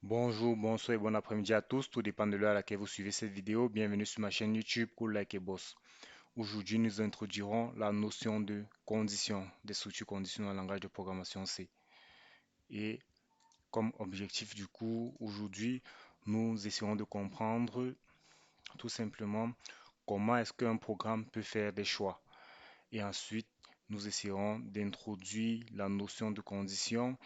Bonjour, bonsoir et bon après-midi à tous. Tout dépend de l'heure à laquelle vous suivez cette vidéo. Bienvenue sur ma chaîne YouTube Cool Like a Boss. Aujourd'hui, nous introduirons la notion de condition, des structures conditionnelles en langage de programmation C. Et comme objectif du cours, aujourd'hui, nous essaierons de comprendre tout simplement comment est-ce qu'un programme peut faire des choix. Et ensuite, nous essaierons d'introduire la notion de condition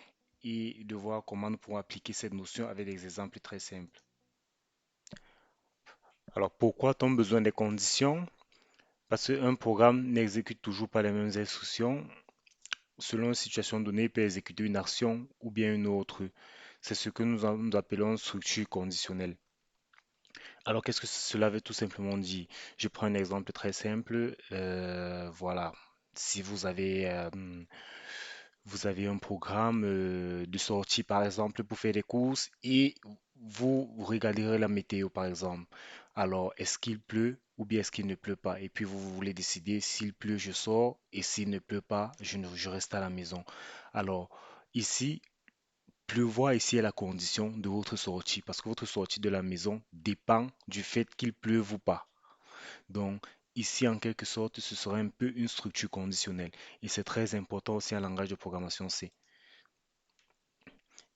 et de voir comment nous pourrons appliquer cette notion avec des exemples très simples. Alors, pourquoi a-t-on besoin des conditions? Parce qu'un programme n'exécute toujours pas les mêmes instructions. Selon une situation donnée, il peut exécuter une action ou bien une autre. C'est ce que nous appelons structure conditionnelle. Alors, qu'est-ce que cela veut tout simplement dire? Je prends un exemple très simple. Voilà. Si vous avez un programme de sortie, par exemple, pour faire des courses et vous regarderez la météo, par exemple. Alors, est-ce qu'il pleut ou bien est-ce qu'il ne pleut pas? Et puis, vous voulez décider s'il pleut, je sors et s'il ne pleut pas, je reste à la maison. Alors, ici, pleuvoir ici est la condition de votre sortie parce que votre sortie de la maison dépend du fait qu'il pleuve ou pas. Donc, ici, en quelque sorte, ce serait un peu une structure conditionnelle. Et c'est très important aussi en langage de programmation C.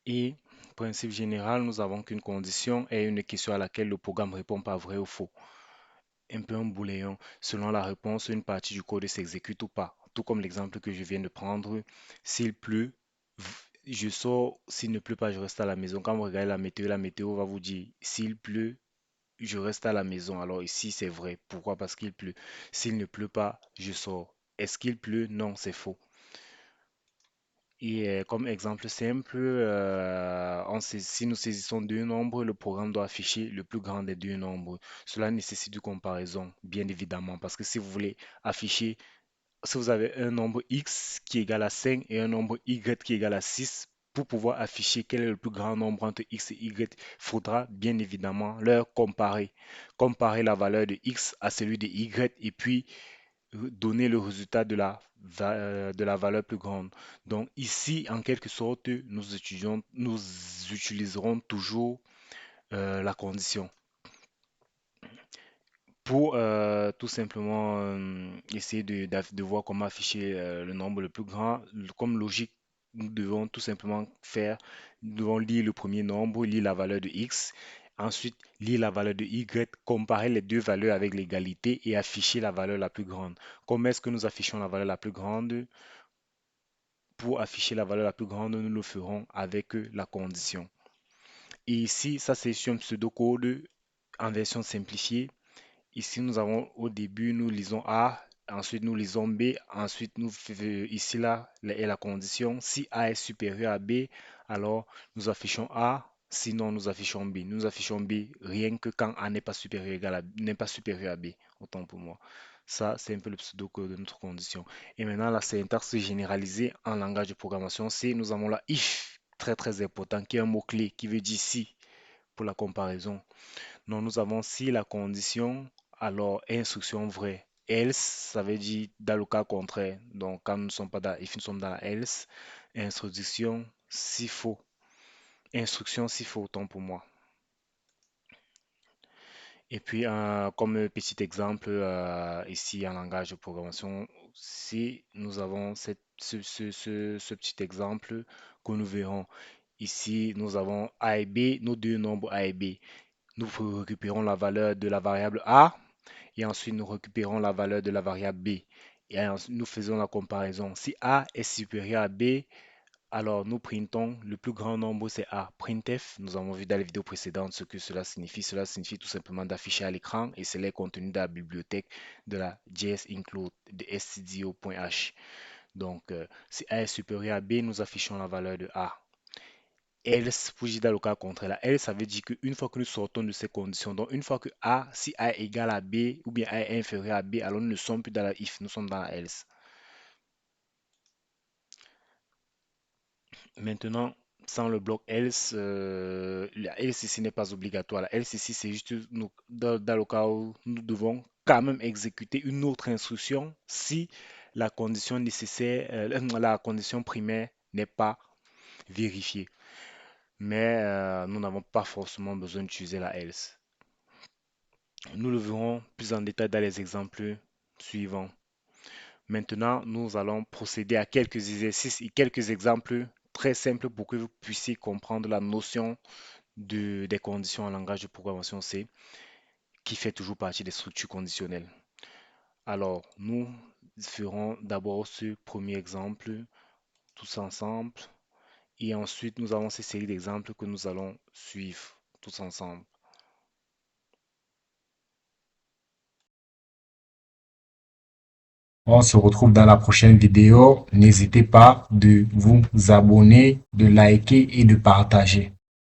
Et, principe général, nous avons qu'une condition est une question à laquelle le programme répond pas vrai ou faux. Un peu un bouléon. Selon la réponse, une partie du code s'exécute ou pas. Tout comme l'exemple que je viens de prendre. S'il pleut, je sors. S'il ne pleut pas, je reste à la maison. Quand vous regardez la météo va vous dire s'il pleut, je reste à la maison. Alors ici, c'est vrai. Pourquoi? Parce qu'il pleut. S'il ne pleut pas, je sors. Est-ce qu'il pleut? Non, c'est faux. Et comme exemple simple, si nous saisissons deux nombres, le programme doit afficher le plus grand des deux nombres. Cela nécessite une comparaison, bien évidemment, parce que si vous voulez afficher, si vous avez un nombre x qui est égal à 5 et un nombre y qui est égal à 6, pour pouvoir afficher quel est le plus grand nombre entre x et y, il faudra bien évidemment leur comparer. Comparer la valeur de x à celui de y et puis donner le résultat de la valeur plus grande. Donc ici, en quelque sorte, nous utiliserons toujours la condition pour tout simplement essayer de voir comment afficher le nombre le plus grand. Comme logique, nous devons tout simplement nous devons lire le premier nombre, lire la valeur de x, ensuite lire la valeur de y, comparer les deux valeurs avec l'égalité et afficher la valeur la plus grande. Comment est-ce que nous affichons la valeur la plus grande? Pour afficher la valeur la plus grande, nous le ferons avec la condition. Et ici, ça c'est sur un pseudocode en version simplifiée. Ici, nous avons au début, nous lisons A, ensuite nous lisons B, ensuite ici là est la condition. Si A est supérieur à B, alors nous affichons A, sinon nous affichons B. Nous affichons B rien que quand A n'est pas supérieur à B, autant pour moi. Ça, c'est un peu le pseudocode de notre condition. Et maintenant, la syntaxe généralisée en langage de programmation, c'est nous avons la if, très très important, qui est un mot-clé qui veut dire si pour la comparaison. Donc, nous avons si la condition, alors instruction vraie. Else, ça veut dire dans le cas contraire. Donc, quand nous ne sommes pas dans if, nous sommes dans la else. Instruction, si faux. Instruction, si faux, autant pour moi. Et puis, comme petit exemple, ici en langage de programmation, si nous avons ce petit exemple que nous verrons, ici, nous avons A et B, nos deux nombres A et B. Nous récupérons la valeur de la variable A et ensuite nous récupérons la valeur de la variable B. Et ensuite, nous faisons la comparaison. Si A est supérieur à B, alors nous printons le plus grand nombre, c'est A. Printf, nous avons vu dans les vidéos précédentes ce que cela signifie. Cela signifie tout simplement d'afficher à l'écran et c'est les contenus de la bibliothèque de la JS-include de stdio.h. Donc, si A est supérieur à B, nous affichons la valeur de A. Else, pour dire dans le cas contraire, là, else, ça veut dire qu'une fois que nous sortons de ces conditions, donc une fois que A, si A est égal à B ou bien A est inférieur à B, alors nous ne sommes plus dans la if, nous sommes dans la else. Maintenant, sans le bloc else, la else ici n'est pas obligatoire. La else ici, c'est juste dans le cas où nous devons quand même exécuter une autre instruction si la condition nécessaire, la condition primaire n'est pas vérifiée. mais nous n'avons pas forcément besoin d'utiliser la else. Nous le verrons plus en détail dans les exemples suivants. Maintenant, nous allons procéder à quelques exercices et quelques exemples très simples pour que vous puissiez comprendre la notion des conditions en langage de programmation C qui fait toujours partie des structures conditionnelles. Alors, nous ferons d'abord ce premier exemple tous ensemble et ensuite nous avons ces séries d'exemples que nous allons suivre tous ensemble. On se retrouve dans la prochaine vidéo. N'hésitez pas de vous abonner, de liker et de partager.